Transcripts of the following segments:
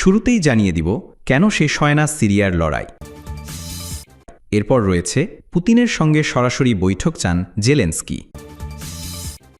শুরুতেই জানিয়ে দিব কেন শেষ হয় না সিরিয়ার লড়াই। এরপর রয়েছে পুতিনের সঙ্গে সরাসরি বৈঠক চান জেলেনস্কি।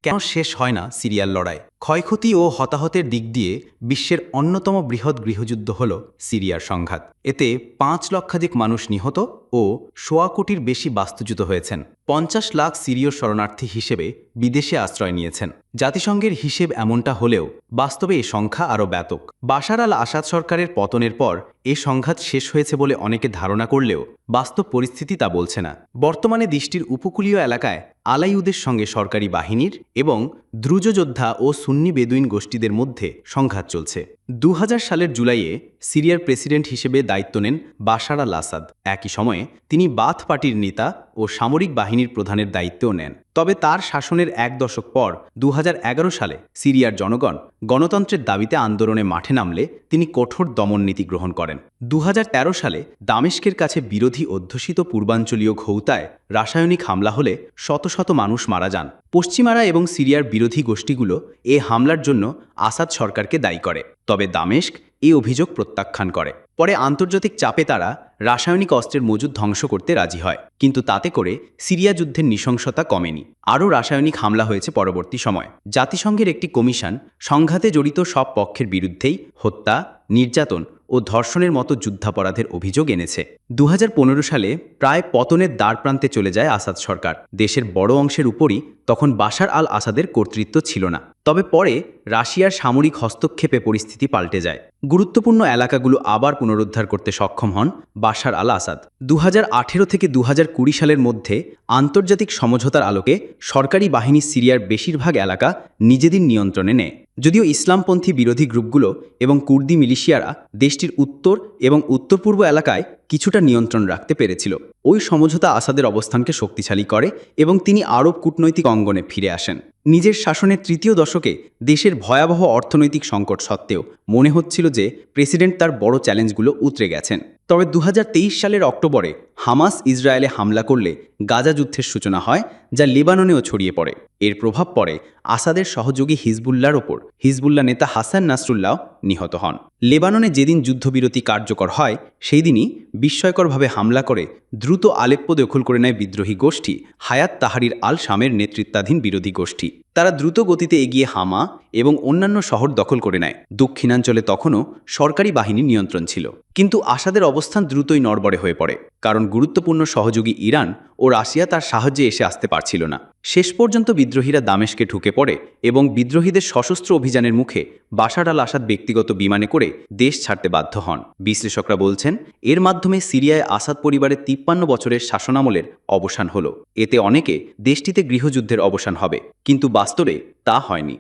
কেন শেষ হয় না সিরিয়ার লড়াই? ক্ষয়ক্ষতি ও হতাহতের দিক দিয়ে বিশ্বের অন্যতম বৃহৎ গৃহযুদ্ধ হল সিরিয়ার সংঘাত। এতে ৫ লক্ষাধিক মানুষ নিহত ও ১০০ কোটির বেশি বাস্তুচ্যুত হয়েছেন। ৫০ লাখ সিরীয় শরণার্থী হিসেবে বিদেশে আশ্রয় নিয়েছেন। জাতিসংঘের হিসেব এমনটা হলেও বাস্তবে এ সংখ্যা আরও ব্যাপক। বাশার আল আসাদ সরকারের পতনের পর এ সংঘাত শেষ হয়েছে বলে অনেকে ধারণা করলেও বাস্তব পরিস্থিতি তা বলছে না। বর্তমানে দেশটির উপকূলীয় এলাকায় আলাইউদের সঙ্গে সরকারি বাহিনীর এবং দ্রুজ যোদ্ধা ও সুন্নি বেদুইন গোষ্ঠীদের মধ্যে সংঘাত চলছে। ২০০০ সালের জুলাইয়ে সিরিয়ার প্রেসিডেন্ট হিসেবে দায়িত্ব নেন বাশার আল আসাদ। একই সময়ে তিনি বাথ পার্টির নেতা ও সামরিক বাহিনীর প্রধানের দায়িত্বও নেন। তবে তার শাসনের এক দশক পর ২০১১ সালে সিরিয়ার জনগণ গণতন্ত্রের দাবিতে আন্দোলনে মাঠে নামলে তিনি কঠোর দমন নীতি গ্রহণ করেন। ২০১৩ সালে দামেস্কের কাছে বিরোধী অধ্যুষিত পূর্বাঞ্চলীয় ঘৌতায় রাসায়নিক হামলা হলে শত শত মানুষ মারা যান। পশ্চিমারা এবং সিরিয়ার বিরোধী গোষ্ঠীগুলো এ হামলার জন্য আসাদ সরকারকে দায়ী করে, তবে দামেস্ক এই অভিযোগ প্রত্যাখ্যান করে। পরে আন্তর্জাতিক চাপে তারা রাসায়নিক অস্ত্রের মজুদ ধ্বংস করতে রাজি হয়, কিন্তু তাতে করে সিরিয়া যুদ্ধের নৃশংসতা কমেনি। আরও রাসায়নিক হামলা হয়েছে পরবর্তী সময়। জাতিসংঘের একটি কমিশন সংঘাতে জড়িত সব পক্ষের বিরুদ্ধেই হত্যা, নির্যাতন ও ধর্ষণের মতো যুদ্ধাপরাধের অভিযোগ এনেছে। ২০১৫ সালে প্রায় পতনের দ্বারপ্রান্তে চলে যায় আসাদ সরকার। দেশের বড় অংশের উপরই তখন বাশার আল আসাদের কর্তৃত্ব ছিল না। তবে পরে রাশিয়ার সামরিক হস্তক্ষেপে পরিস্থিতি পাল্টে যায়। গুরুত্বপূর্ণ এলাকাগুলো আবার পুনরুদ্ধার করতে সক্ষম হন বাশার আল আসাদ। ২০১৮ থেকে ২০২০ সালের মধ্যে আন্তর্জাতিক সমঝোতার আলোকে সরকারি বাহিনী সিরিয়ার বেশিরভাগ এলাকা নিজেদের নিয়ন্ত্রণে নেয়। যদিও ইসলামপন্থী বিরোধী গ্রুপগুলো এবং কুর্দি মিলিশিয়ারা দেশটির উত্তর এবং উত্তর পূর্ব এলাকায় কিছুটা নিয়ন্ত্রণ রাখতে পেরেছিল। ওই সমঝোতা আসাদের অবস্থানকে শক্তিশালী করে এবং তিনি আরব কূটনৈতিক অঙ্গনে ফিরে আসেন। নিজের শাসনের তৃতীয় দশকে দেশের ভয়াবহ অর্থনৈতিক সংকট সত্ত্বেও মনে হচ্ছিল যে প্রেসিডেন্ট তার বড় চ্যালেঞ্জগুলো উতরে গেছেন। তবে ২০২৩ সালের অক্টোবরে হামাস ইসরায়েলে হামলা করলে গাজা যুদ্ধের সূচনা হয়, যা লেবাননেও ছড়িয়ে পড়ে। এর প্রভাব পড়ে আসাদের সহযোগী হিজবুল্লাহর ওপর। হিজবুল্লাহ নেতা হাসান নাসরুল্লাহ নিহত হন। লেবাননে যেদিন যুদ্ধবিরতি কার্যকর হয় সেই দিনই বিস্ময়করভাবে হামলা করে দ্রুত আলেপ্পো দখল করে নেয় বিদ্রোহী গোষ্ঠী হায়াত তাহরির আল শামের নেতৃত্বাধীন বিরোধী গোষ্ঠী। তারা দ্রুত গতিতে এগিয়ে হামা এবং অন্যান্য শহর দখল করে নেয়। দক্ষিণাঞ্চলে তখনও সরকারি বাহিনীর নিয়ন্ত্রণ ছিল, কিন্তু আসাদের অবস্থান দ্রুতই নড়বড়ে হয়ে পড়ে, কারণ গুরুত্বপূর্ণ সহযোগী ইরান ও রাশিয়া তার সাহায্যে এসে আসতে পারছিল না। শেষ পর্যন্ত বিদ্রোহীরা দামেস্কে ঢুকে পড়ে এবং বিদ্রোহীদের সশস্ত্র অভিযানের মুখে বাশার আল আসাদ ব্যক্তিগত বিমানে করে দেশ ছাড়তে বাধ্য হন। বিশ্লেষকরা বলছেন এর মাধ্যমে সিরিয়ায় আসাদ পরিবারের ৫৩ বছরের শাসনামলের অবসান হল। এতে অনেকে দেশটিতে গৃহযুদ্ধের অবসান হবে, কিন্তু বাস্তবে তা হয়নি।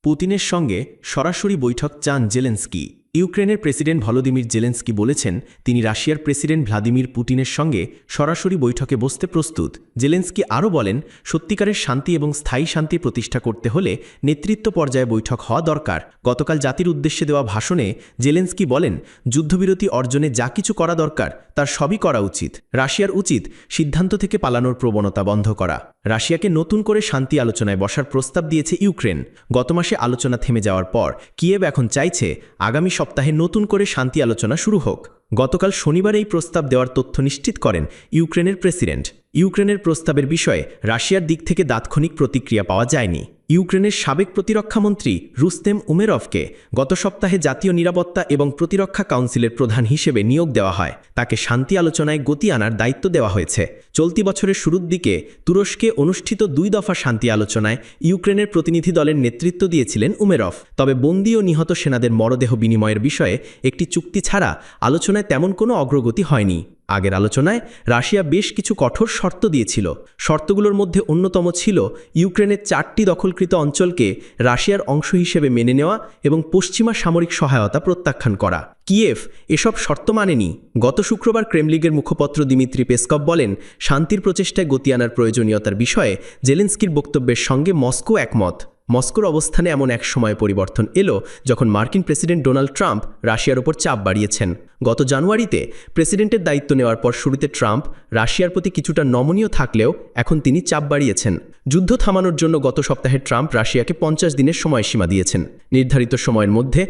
পুতিনের সঙ্গে সরাসরি বৈঠক চান জেলেনস্কি। ইউক্রেনের প্রেসিডেন্ট ভলোদিমির জেলেনস্কি বলেছেন তিনি রাশিয়ার প্রেসিডেন্ট ভ্লাদিমির পুতিনের সঙ্গে সরাসরি বৈঠকে বসতে প্রস্তুত। জেলেনস্কি আরও বলেন সত্যিকারের শান্তি এবং স্থায়ী শান্তি প্রতিষ্ঠা করতে হলে নেতৃত্ব পর্যায়ে বৈঠক হওয়া দরকার। গতকাল জাতির উদ্দেশ্যে দেওয়া ভাষণে জেলেনস্কি বলেন যুদ্ধবিরতি অর্জনে যা কিছু করা দরকার তার সবই করা উচিত। রাশিয়ার উচিত সিদ্ধান্ত থেকে পালানোর প্রবণতা বন্ধ করা। রাশিয়াকে নতুন করে শান্তি আলোচনায় বসার প্রস্তাব দিয়েছে ইউক্রেন। গত মাসে আলোচনা থেমে যাওয়ার পর কিয়েভ এখন চাইছে আগামী সপ্তাহে নতুন করে শান্তি আলোচনা শুরু হোক। গতকাল শনিবার এই প্রস্তাব দেওয়ার তথ্য নিশ্চিত করেন ইউক্রেনের প্রেসিডেন্ট। ইউক্রেনের প্রস্তাবের বিষয়ে রাশিয়ার দিক থেকে তাৎক্ষণিক প্রতিক্রিয়া পাওয়া যায়নি। ইউক্রেনের সাবেক প্রতিরক্ষামন্ত্রী রুস্তেম উমেরভকে গত সপ্তাহে জাতীয় নিরাপত্তা এবং প্রতিরক্ষা কাউন্সিলের প্রধান হিসেবে নিয়োগ দেওয়া হয়। তাকে শান্তি আলোচনায় গতি আনার দায়িত্ব দেওয়া হয়েছে। চলতি বছরের শুরুর দিকে তুরস্কে অনুষ্ঠিত ২ দফা শান্তি আলোচনায় ইউক্রেনের প্রতিনিধি দলের নেতৃত্ব দিয়েছিলেন উমেরভ। তবে বন্দী ও নিহত সেনাদের মরদেহ বিনিময়ের বিষয়ে একটি চুক্তি ছাড়া আলোচনায় তেমন কোনো অগ্রগতি হয়নি। আগের আলোচনায় রাশিয়া বেশ কিছু কঠোর শর্ত দিয়েছিল। শর্তগুলোর মধ্যে অন্যতম ছিল ইউক্রেনের ৪টি দখলকৃত অঞ্চলকে রাশিয়ার অংশ হিসেবে মেনে নেওয়া এবং পশ্চিমা সামরিক সহায়তা প্রত্যাখ্যান করা। কিয়েভ এসব শর্ত মানেনি। গত শুক্রবার ক্রেমলিনের মুখপাত্র দিমিত্রি পেসকভ বলেন শান্তির প্রচেষ্টায় গতি আনার প্রয়োজনীয়তার বিষয়ে জেলেনস্কির বক্তব্যের সঙ্গে মস্কো একমত। মস্কোর অবস্থানে এমন এক সময় পরিবর্তন এলো যখন মার্কিন প্রেসিডেন্ট ডোনাল্ড ট্রাম্প রাশিয়ার ওপর চাপ বাড়িয়েছেন। গত জানুয়ারিতে প্রেসিডেন্টের দায়িত্ব নেওয়ার পর শুরুতে ট্রাম্প রাশিয়ার প্রতি কিছুটা নমনীয় থাকলেও এখন তিনি চাপ বাড়িয়েছেন। যুদ্ধ থামানোর জন্য গত সপ্তাহে ট্রাম্প রাশিয়াকে ৫০ দিনের সময়সীমা দিয়েছেন। নির্ধারিত সময়ের মধ্যে